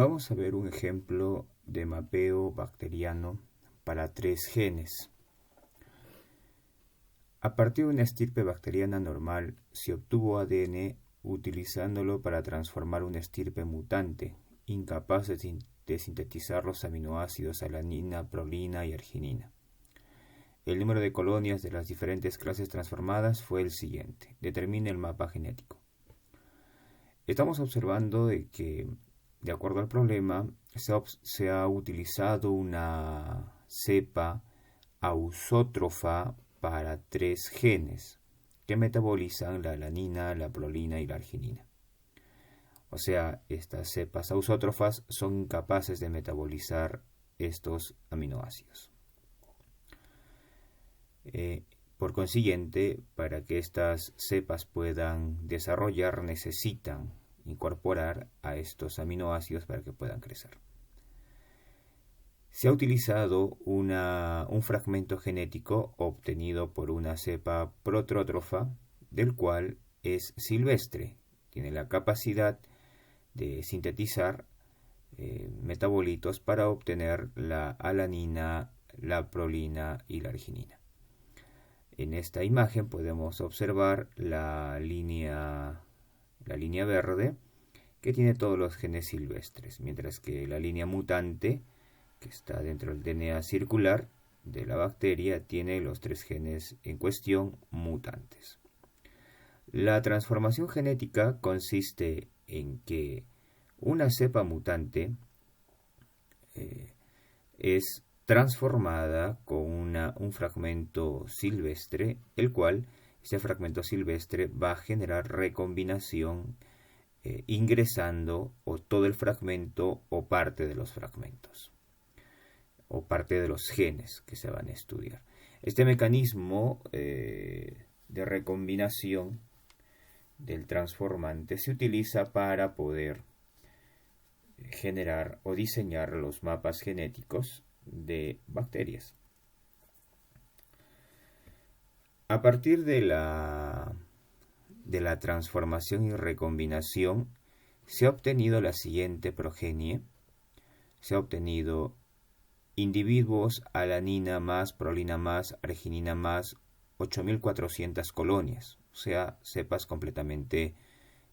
Vamos a ver un ejemplo de mapeo bacteriano para 3 genes. A partir de una estirpe bacteriana normal, se obtuvo ADN utilizándolo para transformar una estirpe mutante, incapaz de sintetizar los aminoácidos alanina, prolina y arginina. El número de colonias de las diferentes clases transformadas fue el siguiente. Determine el mapa genético. Estamos observando de que, de acuerdo al problema, se ha utilizado una cepa ausótrofa para 3 genes que metabolizan la alanina, la prolina y la arginina. O sea, estas cepas ausótrofas son incapaces de metabolizar estos aminoácidos. Por consiguiente, para que estas cepas puedan desarrollar, necesitan incorporar a estos aminoácidos para que puedan crecer. Se ha utilizado un fragmento genético obtenido por una cepa protrótrofa, del cual es silvestre. Tiene la capacidad de sintetizar metabolitos para obtener la alanina, la prolina y la arginina. En esta imagen podemos observar la línea verde que tiene todos los genes silvestres, mientras que la línea mutante, que está dentro del DNA circular de la bacteria, tiene los 3 genes en cuestión mutantes. La transformación genética consiste en que una cepa mutante es transformada con un fragmento silvestre, el cual, este fragmento silvestre, va a generar recombinación ingresando o todo el fragmento o parte de los fragmentos, o parte de los genes que se van a estudiar. Este mecanismo de recombinación del transformante se utiliza para poder generar o diseñar los mapas genéticos de bacterias. A partir de la transformación y recombinación se ha obtenido la siguiente progenie. Se ha obtenido individuos alanina más, prolina más, arginina más, 8.400 colonias, o sea, cepas completamente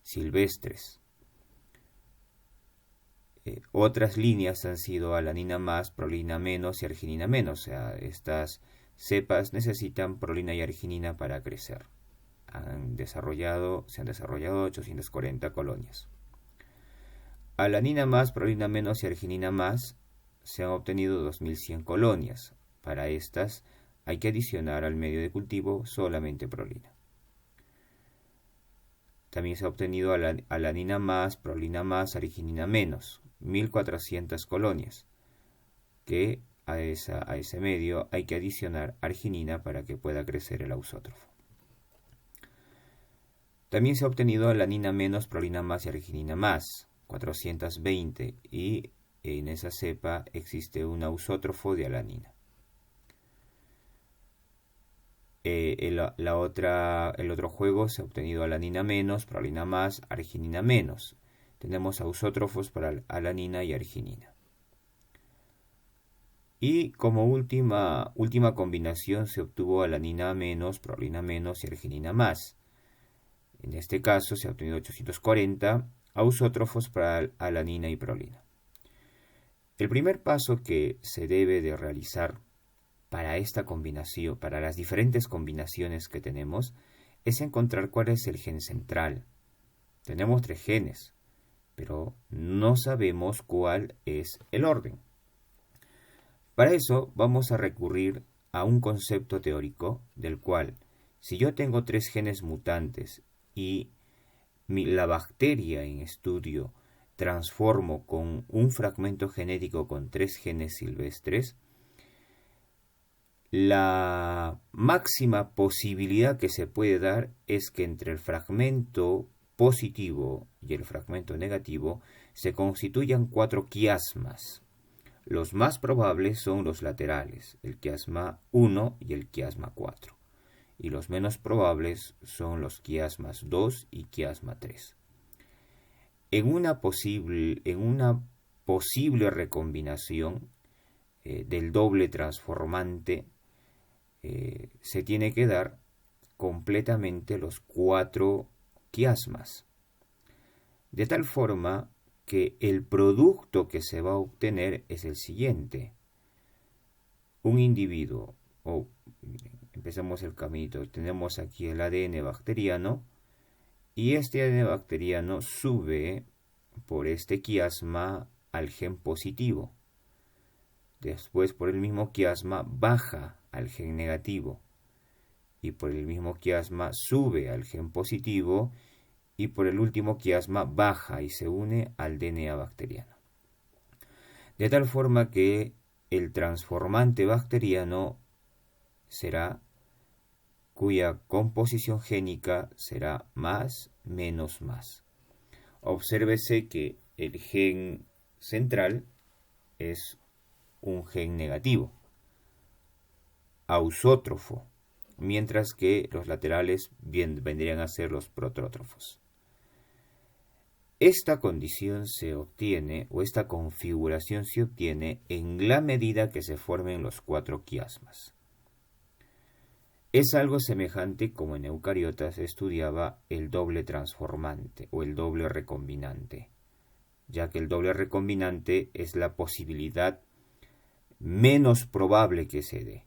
silvestres. Otras líneas han sido alanina más, prolina menos y arginina menos, o sea, estas cepas necesitan prolina y arginina para crecer. Se han desarrollado 840 colonias. Alanina más, prolina menos y arginina más se han obtenido 2100 colonias. Para estas hay que adicionar al medio de cultivo solamente prolina. También se ha obtenido alanina más, prolina más, arginina menos, 1400 colonias, que a ese medio hay que adicionar arginina para que pueda crecer el ausótrofo. También se ha obtenido alanina menos, prolina más y arginina más, 420, y en esa cepa existe un ausótrofo de alanina. El otro juego se ha obtenido alanina menos, prolina más, arginina menos. Tenemos ausótrofos para alanina y arginina. Y como última combinación se obtuvo alanina menos, prolina menos y arginina más. En este caso se ha obtenido 840 ausótrofos para alanina y prolina. El primer paso que se debe de realizar para esta combinación, para las diferentes combinaciones que tenemos, es encontrar cuál es el gen central. Tenemos 3 genes, pero no sabemos cuál es el orden. Para eso vamos a recurrir a un concepto teórico del cual, si yo tengo 3 genes mutantes y la bacteria en estudio transformo con un fragmento genético con 3 genes silvestres, la máxima posibilidad que se puede dar es que entre el fragmento positivo y el fragmento negativo se constituyan 4 quiasmas. Los más probables son los laterales, el quiasma 1 y el quiasma 4. Y los menos probables son los quiasmas 2 y quiasma 3. En una posible recombinación del doble transformante, se tiene que dar completamente los 4 quiasmas, de tal forma que el producto que se va a obtener es el siguiente. Un individuo, empezamos el caminito, tenemos aquí el ADN bacteriano, y este ADN bacteriano sube por este quiasma al gen positivo. Después, por el mismo quiasma, baja al gen negativo. Y por el mismo quiasma sube al gen positivo. Y por el último quiasma baja y se une al DNA bacteriano. De tal forma que el transformante bacteriano será, cuya composición génica será más, menos, más. Obsérvese que el gen central es un gen negativo, ausótrofo, mientras que los laterales vendrían a ser los protrótrofos. Esta condición se obtiene, o esta configuración se obtiene en la medida que se formen los 4 quiasmas. Es algo semejante como en eucariotas se estudiaba el doble transformante o el doble recombinante, ya que el doble recombinante es la posibilidad menos probable que se dé.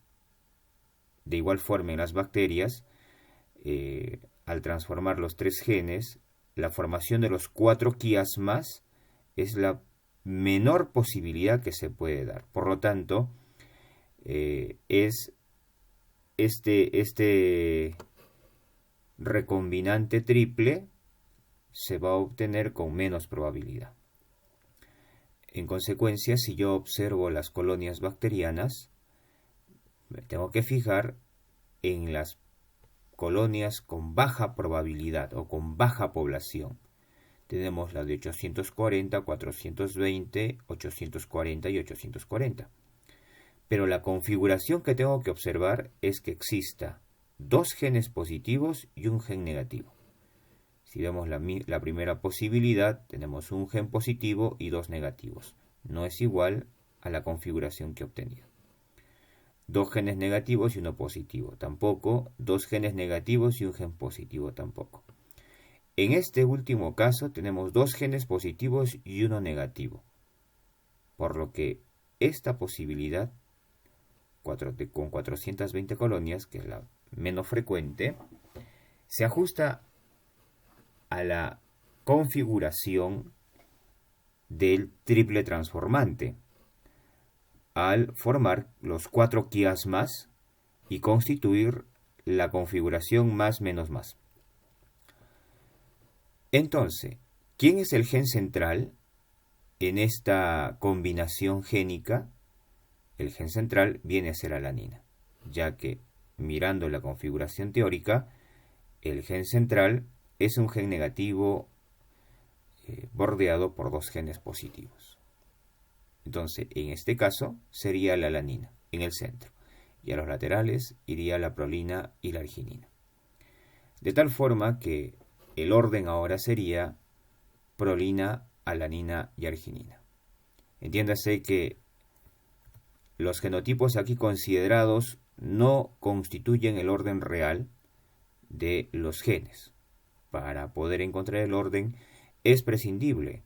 De igual forma en las bacterias, al transformar los 3 genes, la formación de los 4 quiasmas es la menor posibilidad que se puede dar. Por lo tanto, es este recombinante triple se va a obtener con menos probabilidad. En consecuencia, si yo observo las colonias bacterianas, me tengo que fijar en las colonias con baja probabilidad o con baja población. Tenemos la de 840, 420, 840 y 840. Pero la configuración que tengo que observar es que exista 2 genes positivos y un gen negativo. Si vemos la primera posibilidad, tenemos un gen positivo y 2 negativos. No es igual a la configuración que he obtenido. 2 genes negativos y uno positivo, tampoco. 2 genes negativos y un gen positivo, tampoco. En este último caso tenemos 2 genes positivos y uno negativo. Por lo que esta posibilidad, con 420 colonias, que es la menos frecuente, se ajusta a la configuración del triple transformante, al formar los 4 quiasmas y constituir la configuración más, menos, más. Entonces, ¿quién es el gen central en esta combinación génica? El gen central viene a ser alanina, ya que, mirando la configuración teórica, el gen central es un gen negativo bordeado por 2 genes positivos. Entonces, en este caso, sería la alanina en el centro, y a los laterales iría la prolina y la arginina. De tal forma que el orden ahora sería prolina, alanina y arginina. Entiéndase que los genotipos aquí considerados no constituyen el orden real de los genes. Para poder encontrar el orden es prescindible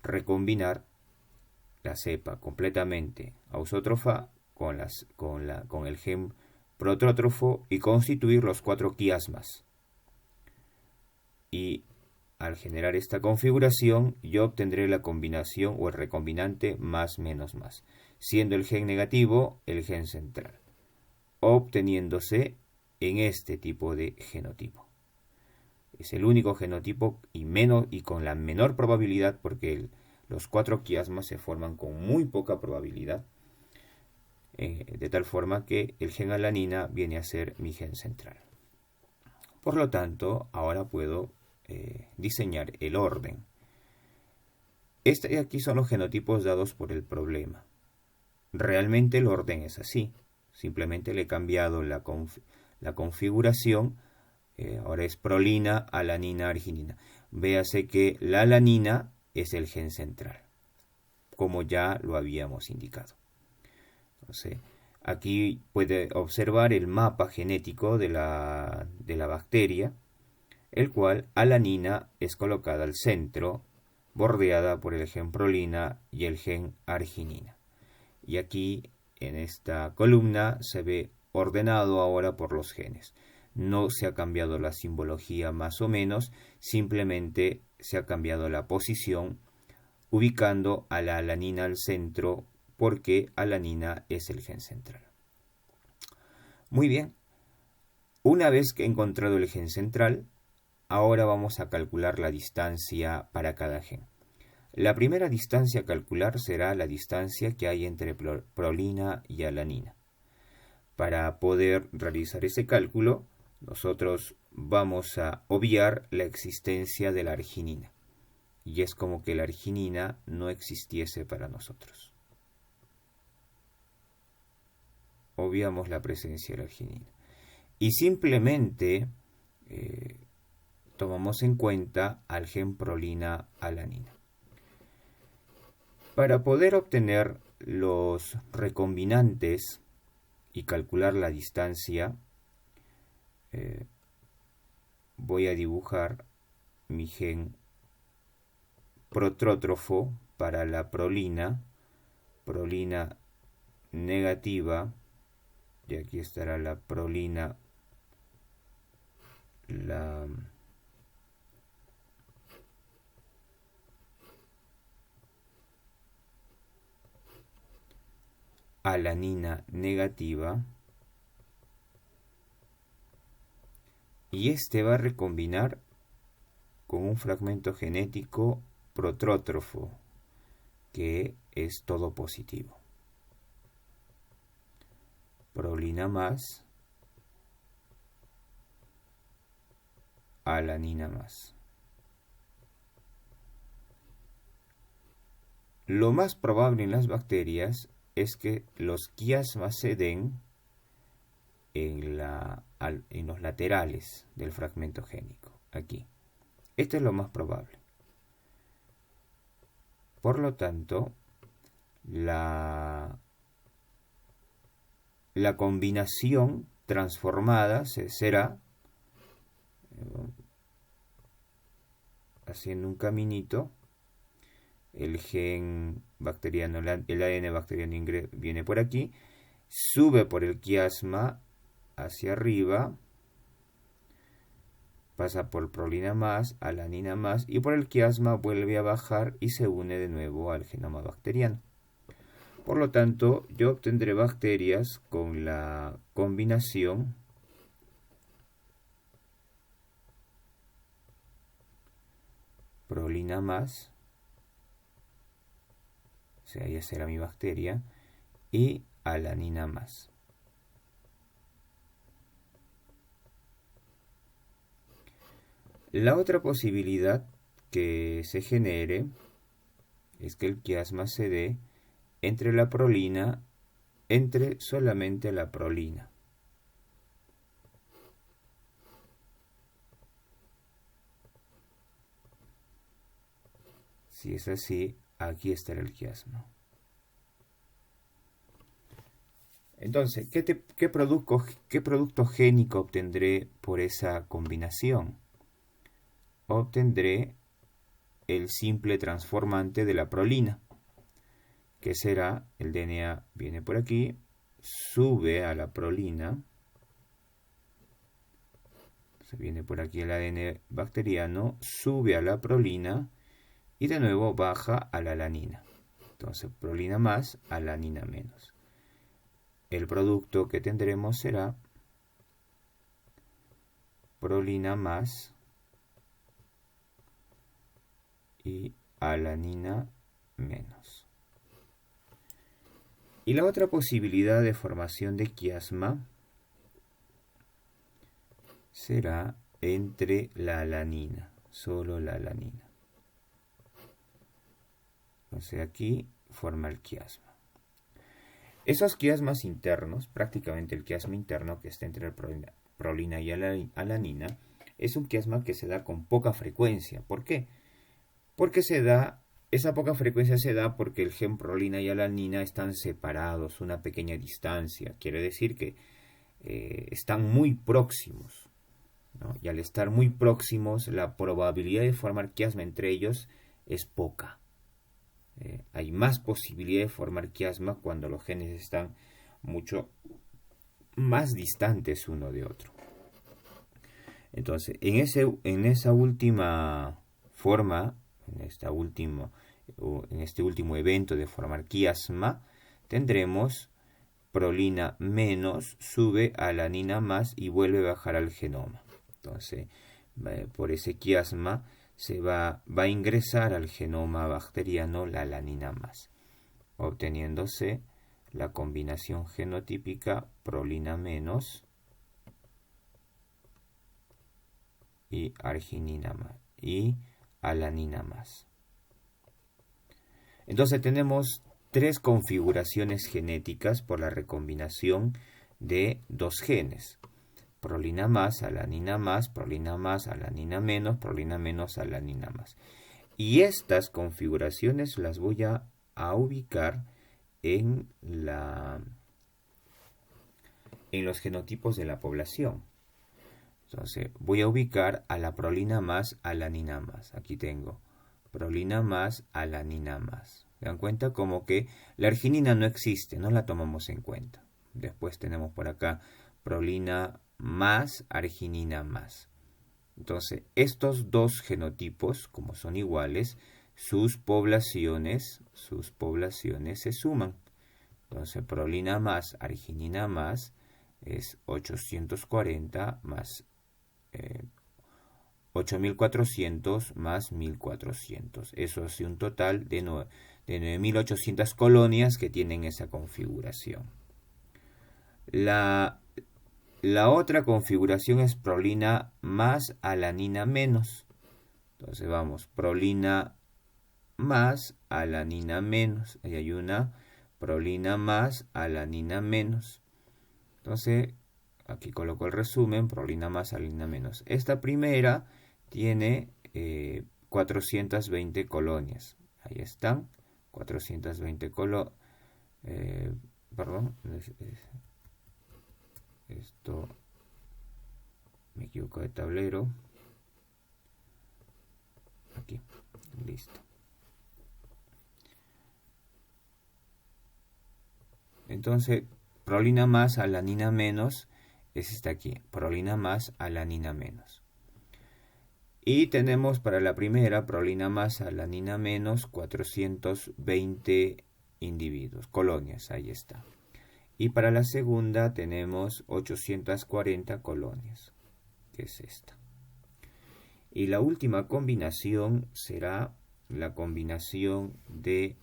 recombinar la cepa completamente ausótrofa con el gen protrótrofo y constituir los 4 quiasmas. Y al generar esta configuración, yo obtendré la combinación o el recombinante más, menos, más, siendo el gen negativo el gen central, obteniéndose en este tipo de genotipo. Es el único genotipo y con la menor probabilidad, porque los 4 quiasmas se forman con muy poca probabilidad, de tal forma que el gen alanina viene a ser mi gen central. Por lo tanto, ahora puedo diseñar el orden. Aquí son los genotipos dados por el problema. Realmente el orden es así. Simplemente le he cambiado la configuración. Ahora es prolina, alanina, arginina. Véase que la alanina es el gen central. como ya lo habíamos indicado. Entonces, aquí puede observar el mapa genético de la bacteria, el cual alanina es colocada al centro, bordeada por el gen prolina y el gen arginina. Y aquí en esta columna se ve ordenado ahora por los genes. No se ha cambiado la simbología más o menos, simplemente se ha cambiado la posición, ubicando a la alanina al centro, porque alanina es el gen central. Muy bien, una vez que he encontrado el gen central, ahora vamos a calcular la distancia para cada gen. La primera distancia a calcular será la distancia que hay entre prolina y alanina. Para poder realizar ese cálculo, nosotros vamos a obviar la existencia de la arginina. Y es como que la arginina no existiese para nosotros. Obviamos la presencia de la arginina. Y simplemente tomamos en cuenta al gen prolina-alanina. Para poder obtener los recombinantes y calcular la distancia, voy a dibujar mi gen protrótrofo para la prolina negativa, y aquí estará la prolina, la alanina negativa, y este va a recombinar con un fragmento genético protrótrofo, que es todo positivo. Prolina más, alanina más. Lo más probable en las bacterias es que los quiasmas se den en los laterales del fragmento génico, aquí. Esto es lo más probable. Por lo tanto, la combinación transformada será, haciendo un caminito, el gen bacteriano, el ADN bacteriano viene por aquí, sube por el quiasma hacia arriba, pasa por prolina más, alanina más, y por el quiasma vuelve a bajar y se une de nuevo al genoma bacteriano. Por lo tanto, yo obtendré bacterias con la combinación prolina más, o sea, ya será mi bacteria, y alanina más. La otra posibilidad que se genere es que el quiasma se dé entre la prolina, entre solamente la prolina. Si es así, aquí estará el quiasma. Entonces, ¿qué producto génico obtendré por esa combinación? Obtendré el simple transformante de la prolina, que será, el DNA viene por aquí, sube a la prolina, se viene por aquí el ADN bacteriano, sube a la prolina y de nuevo baja a la alanina. Entonces, prolina más, alanina menos. El producto que tendremos será prolina más y alanina menos. Y la otra posibilidad de formación de quiasma será entre la alanina, solo la alanina. Entonces aquí forma el quiasma. Esos quiasmas internos, prácticamente el quiasma interno que está entre la prolina y alanina, es un quiasma que se da con poca frecuencia. ¿Por qué? Porque se da esa poca frecuencia se da porque el gen prolina y alanina están separados, una pequeña distancia. Quiere decir que están muy próximos, ¿no? Y al estar muy próximos, la probabilidad de formar quiasma entre ellos es poca. Hay más posibilidad de formar quiasma cuando los genes están mucho más distantes uno de otro. Entonces, en esa última forma, en este último evento de formar quiasma, tendremos prolina menos sube a alanina más y vuelve a bajar al genoma. Entonces, por ese quiasma va a ingresar al genoma bacteriano la alanina más, obteniéndose la combinación genotípica prolina menos y arginina más y alanina más. Entonces tenemos 3 configuraciones genéticas por la recombinación de 2 genes. Prolina más, alanina más, prolina más, alanina menos, alanina más. Y estas configuraciones las voy a ubicar en los genotipos de la población. Entonces voy a ubicar a la prolina más, alanina más. Aquí tengo prolina más, alanina más. ¿Se dan cuenta? Como que la arginina no existe, no la tomamos en cuenta. Después tenemos por acá prolina más, arginina más. Entonces, estos 2 genotipos, como son iguales, sus poblaciones se suman. Entonces, prolina más, arginina más es 840 más 8400 más 1400. Eso hace un total de 9800 colonias que tienen esa configuración. La otra configuración es prolina más, alanina menos. Entonces vamos, prolina más, alanina menos. Ahí hay una prolina más, alanina menos. Entonces, aquí coloco el resumen, prolina más, alanina menos. Esta primera tiene 420 colonias. Ahí están, 420 colonias. Perdón, esto me equivoco de tablero. Aquí, listo. Entonces, prolina más, alanina menos es esta aquí, prolina más, alanina menos. Y tenemos para la primera, prolina más, alanina menos, 420 individuos, colonias, ahí está. Y para la segunda tenemos 840 colonias, que es esta. Y la última combinación será la combinación de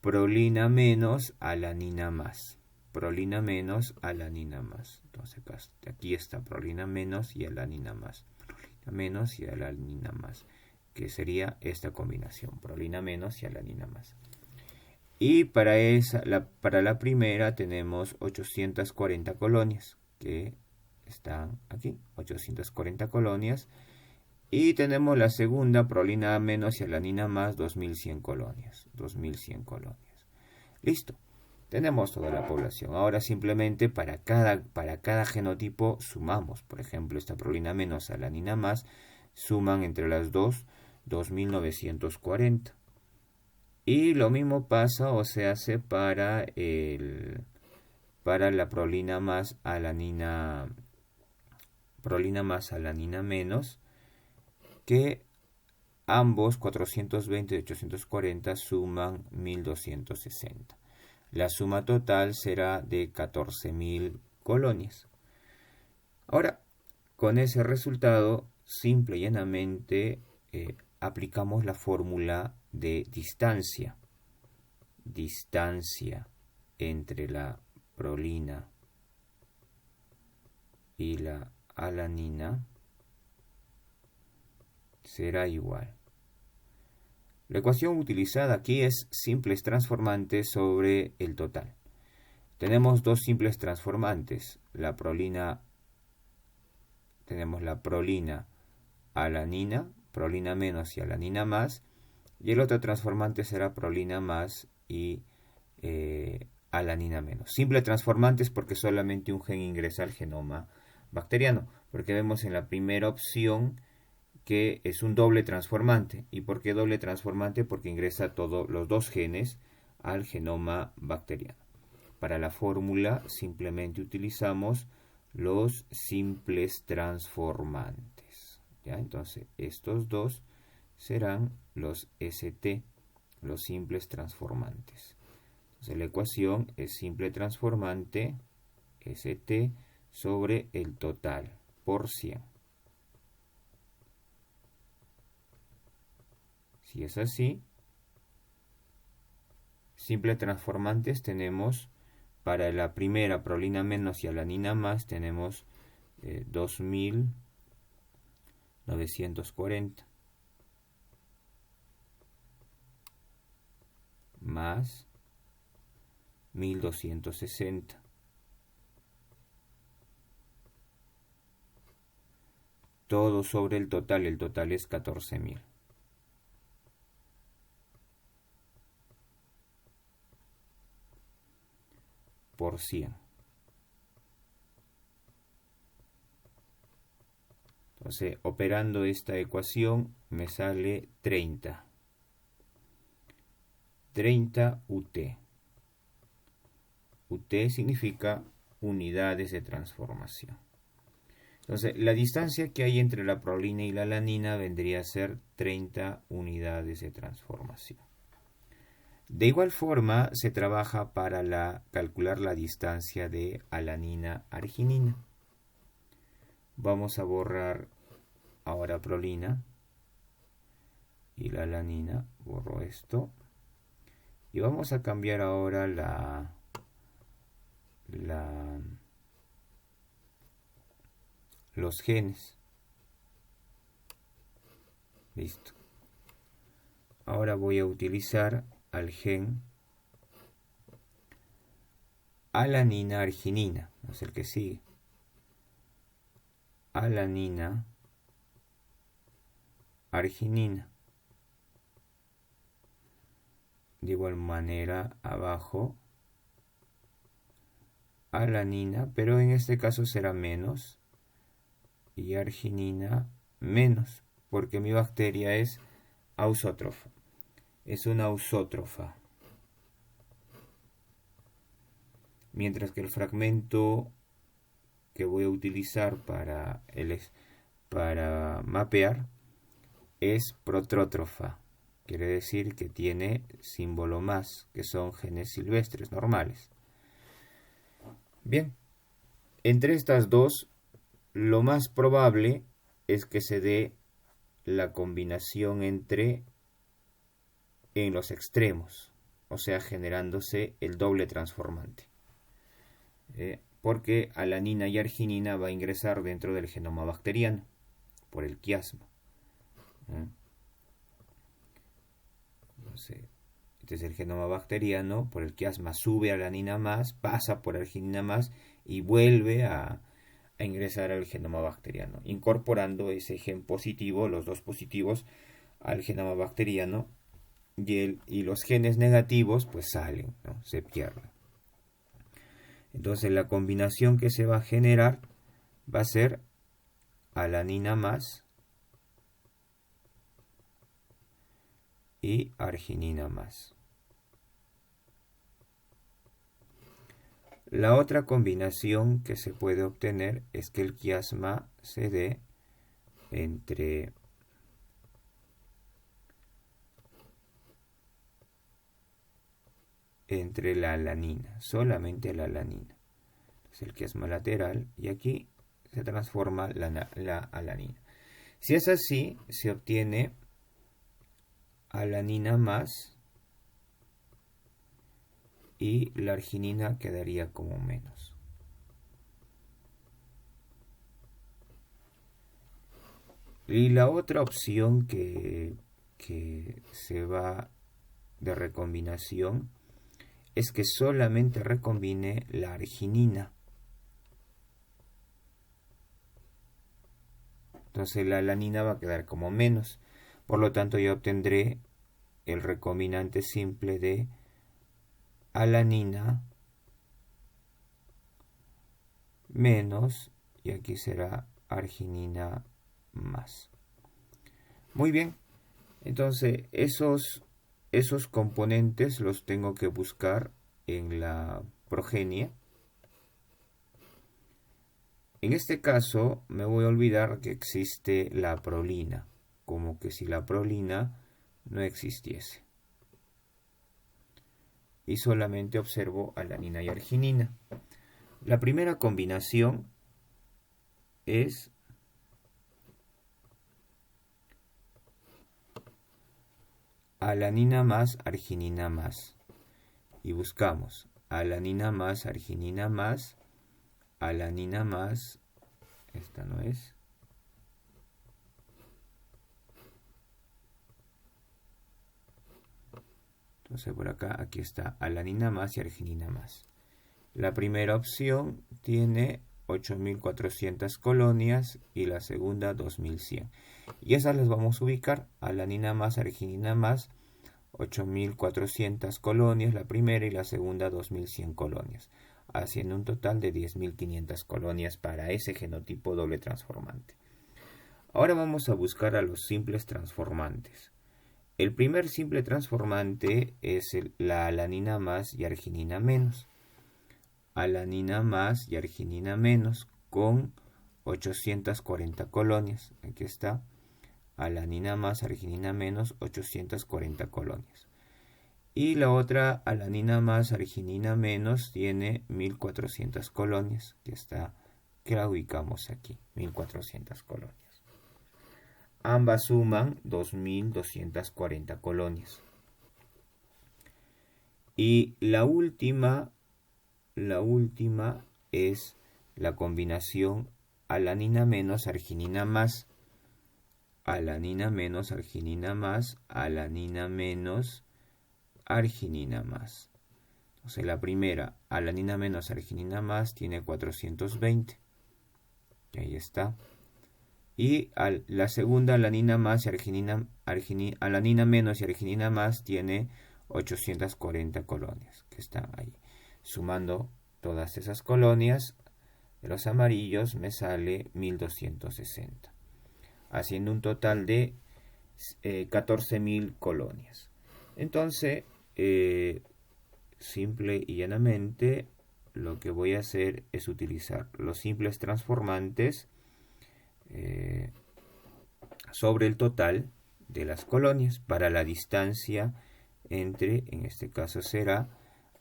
prolina menos, alanina más. Prolina menos, alanina más. Entonces aquí está prolina menos y alanina más. Prolina menos y alanina más. Que sería esta combinación. Prolina menos y alanina más. Y para la primera tenemos 840 colonias. Que están aquí. 840 colonias. Y tenemos la segunda, prolina menos y alanina más, 2100 colonias. 2100 colonias. Listo. Tenemos toda la población. Ahora simplemente para cada genotipo sumamos. Por ejemplo, esta prolina menos, alanina más, suman entre las dos 2940. Y lo mismo pasa o se hace para la prolina más, alanina menos, que ambos 420 y 840 suman 1260. La suma total será de 14.000 colonias. Ahora, con ese resultado, simple y llanamente aplicamos la fórmula de distancia. Distancia entre la prolina y la alanina será igual. La ecuación utilizada aquí es simples transformantes sobre el total. Tenemos 2 simples transformantes. Tenemos la prolina alanina prolina menos y alanina más, y el otro transformante será prolina más y alanina menos. Simple transformantes porque solamente un gen ingresa al genoma bacteriano, porque vemos en la primera opción que es un doble transformante. ¿Y por qué doble transformante? Porque ingresa todos los dos genes al genoma bacteriano. Para la fórmula simplemente utilizamos los simples transformantes. ¿Ya? Entonces estos dos serán los ST, los simples transformantes. Entonces la ecuación es simple transformante ST sobre el total por 100. Si es así, simple transformantes tenemos para la primera prolina menos y alanina más tenemos 2940 más 1260 todo sobre el total es 14.000. Por 100. Entonces, operando esta ecuación me sale 30. 30 UT. UT significa unidades de transformación. Entonces, la distancia que hay entre la prolina y la alanina vendría a ser 30 unidades de transformación. De igual forma, se trabaja para calcular la distancia de alanina-arginina. Vamos a borrar ahora prolina y la alanina. Borro esto. Y vamos a cambiar ahora los genes. Listo. Ahora voy a utilizar al gen alanina-arginina, es el que sigue. Alanina-arginina. De igual manera abajo alanina, pero en este caso será menos, y arginina menos, porque mi bacteria es ausótrofa. Es una ausótrofa. Mientras que el fragmento que voy a utilizar para mapear es protrótrofa. Quiere decir que tiene símbolo más, que son genes silvestres normales. Bien, entre estas dos, lo más probable es que se dé la combinación en los extremos, o sea, generándose el doble transformante. Porque alanina y arginina va a ingresar dentro del genoma bacteriano por el quiasma. Entonces, este es el genoma bacteriano, por el quiasma sube alanina más, pasa por arginina más y vuelve a ingresar al genoma bacteriano, incorporando ese gen positivo, los dos positivos, al genoma bacteriano, y los genes negativos pues salen, ¿no? Se pierden. Entonces la combinación que se va a generar va a ser alanina más y arginina más. La otra combinación que se puede obtener es que el quiasma se dé entre la alanina, solamente la alanina. Es el quiasma lateral y aquí se transforma la alanina. Si es así, se obtiene alanina más y la arginina quedaría como menos. Y la otra opción que se va de recombinación es que solamente recombine la arginina. Entonces la alanina va a quedar como menos. Por lo tanto, yo obtendré el recombinante simple de alanina menos, y aquí será arginina más. Muy bien, entonces esos componentes los tengo que buscar en la progenie. En este caso me voy a olvidar que existe la prolina, como que si la prolina no existiese. Y solamente observo alanina y arginina. La primera combinación es alanina más arginina más. Y buscamos alanina más arginina más, alanina más, esta no es, entonces por acá, aquí está alanina más y arginina más. La primera opción tiene 8400 colonias y la segunda 2100. Y esas las vamos a ubicar, alanina más arginina más, 8400 colonias la primera y la segunda 2100 colonias, haciendo un total de 10.500 colonias para ese genotipo doble transformante. Ahora vamos a buscar a los simples transformantes. El primer simple transformante es la alanina más y arginina menos. Alanina más y arginina menos con 840 colonias. Aquí está. Alanina más, arginina menos, 840 colonias. Y la otra, alanina más, arginina menos, tiene 1400 colonias, que está, que la ubicamos aquí, 1400 colonias. Ambas suman 2240 colonias. Y la última es la combinación alanina menos, arginina más. Alanina menos, arginina más, alanina menos, arginina más. Entonces la primera, alanina menos, arginina más, tiene 420. Y ahí está. Y la segunda, alanina más y alanina menos y arginina más, tiene 840 colonias, que están ahí. Sumando todas esas colonias de los amarillos me sale 1260. Haciendo un total de 14.000 colonias. Entonces, simple y llanamente, lo que voy a hacer es utilizar los simples transformantes sobre el total de las colonias para la distancia entre, en este caso será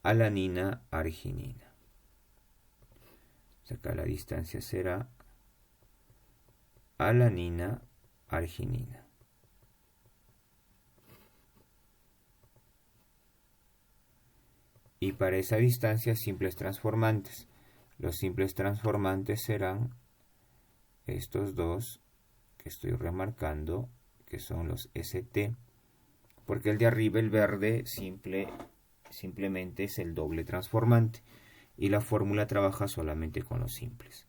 alanina, arginina. Acá la distancia será alanina, arginina. Y para esa distancia, simples transformantes. Los simples transformantes serán estos dos que estoy remarcando, que son los ST, porque el de arriba, el verde, simplemente es el doble transformante. Y la fórmula trabaja solamente con los simples.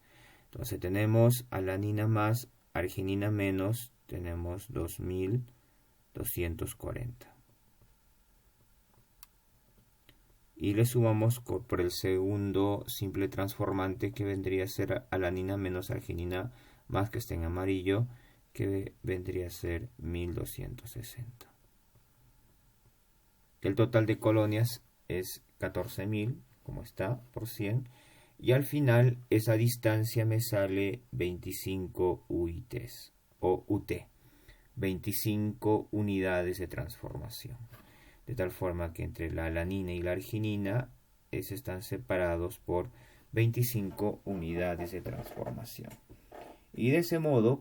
Entonces tenemos alanina más, arginina menos, tenemos 2240. Y le sumamos por el segundo simple transformante, que vendría a ser alanina menos arginina más, que está en amarillo, que vendría a ser 1260. El total de colonias es 14.000, como está, por 100. Y al final esa distancia me sale 25 UITs o UT, 25 unidades de transformación. De tal forma que entre la alanina y la arginina están separados por 25 unidades de transformación. Y de ese modo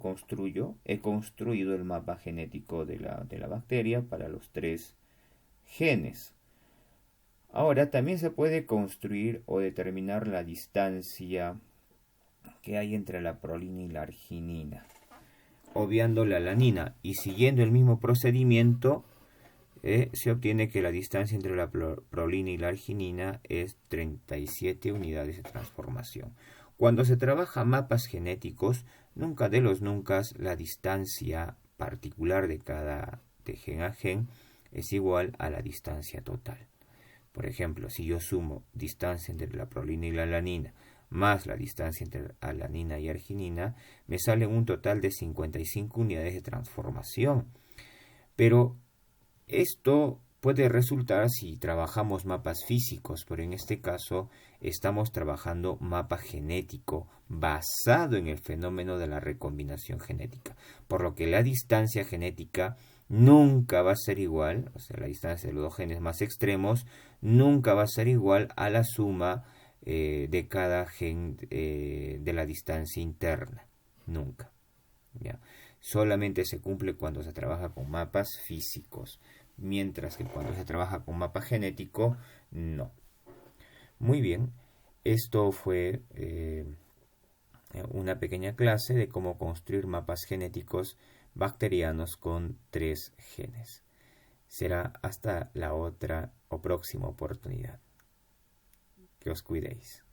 he construido el mapa genético de la bacteria para los 3 genes. Ahora también se puede construir o determinar la distancia que hay entre la prolina y la arginina, obviando la alanina, y siguiendo el mismo procedimiento se obtiene que la distancia entre la prolina y la arginina es 37 unidades de transformación. Cuando se trabaja mapas genéticos, nunca de los nunca la distancia particular de gen a gen es igual a la distancia total. Por ejemplo, si yo sumo distancia entre la prolina y la alanina más la distancia entre alanina y arginina, me sale un total de 55 unidades de transformación. Pero esto puede resultar si trabajamos mapas físicos, pero en este caso estamos trabajando mapa genético basado en el fenómeno de la recombinación genética, por lo que la distancia genética nunca va a ser igual, o sea, la distancia de los dos genes más extremos nunca va a ser igual a la suma de cada gen de la distancia interna, nunca. ¿Ya? Solamente se cumple cuando se trabaja con mapas físicos, mientras que cuando se trabaja con mapa genético, no. Muy bien, esto fue una pequeña clase de cómo construir mapas genéticos bacterianos con 3 genes. Será hasta la otra o próxima oportunidad. Que os cuidéis.